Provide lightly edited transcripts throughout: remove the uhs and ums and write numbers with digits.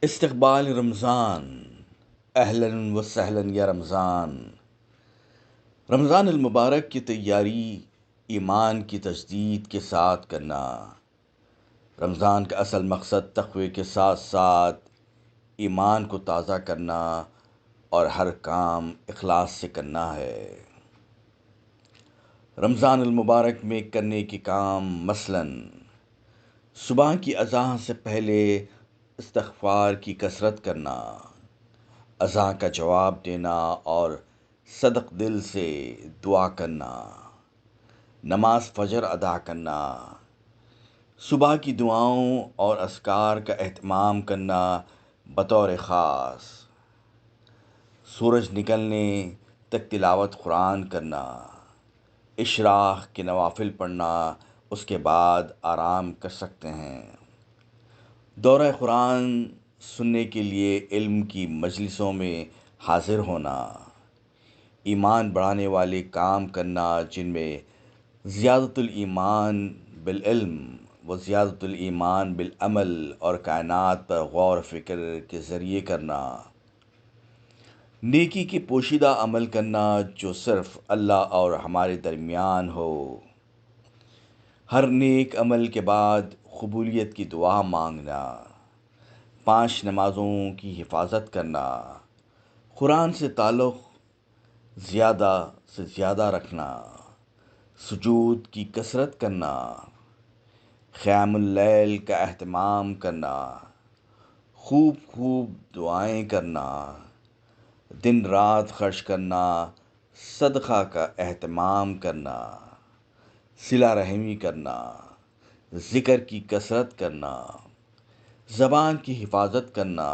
استقبال رمضان، اہلا و سہلا یا رمضان۔ رمضان المبارک کی تیاری ایمان کی تجدید کے ساتھ کرنا۔ رمضان کا اصل مقصد تقوی کے ساتھ ساتھ ایمان کو تازہ کرنا اور ہر کام اخلاص سے کرنا ہے۔ رمضان المبارک میں کرنے کے کام مثلاً صبح کی اذان سے پہلے استغفار کی کثرت کرنا، اذان کا جواب دینا اور صدق دل سے دعا کرنا، نماز فجر ادا کرنا، صبح کی دعاؤں اور اذکار کا اہتمام کرنا بطور خاص، سورج نکلنے تک تلاوت قرآن کرنا، اشراق کے نوافل پڑھنا، اس کے بعد آرام کر سکتے ہیں۔ دورہ قرآن سننے کے لیے علم کی مجلسوں میں حاضر ہونا، ایمان بڑھانے والے کام کرنا جن میں زیادت الایمان بالعلم و زیادت الایمان بالعمل اور کائنات پر غور و فکر کے ذریعے کرنا، نیکی کے پوشیدہ عمل کرنا جو صرف اللہ اور ہمارے درمیان ہو، ہر نیک عمل کے بعد قبولیت کی دعا مانگنا، 5 نمازوں کی حفاظت کرنا، قرآن سے تعلق زیادہ سے زیادہ رکھنا، سجود کی کثرت کرنا، قیام اللیل کا اہتمام کرنا، خوب دعائیں کرنا، دن رات خرچ کرنا، صدقہ کا اہتمام کرنا، صلہ رحمی کرنا، ذکر کی کثرت کرنا، زبان کی حفاظت کرنا۔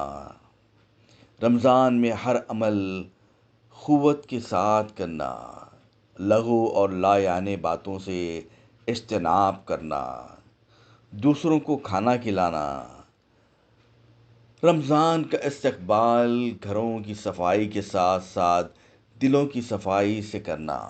رمضان میں ہر عمل قوت کے ساتھ کرنا، لغو اور لا یعنی باتوں سے اجتناب کرنا، دوسروں کو کھانا کھلانا۔ رمضان کا استقبال گھروں کی صفائی کے ساتھ ساتھ دلوں کی صفائی سے کرنا۔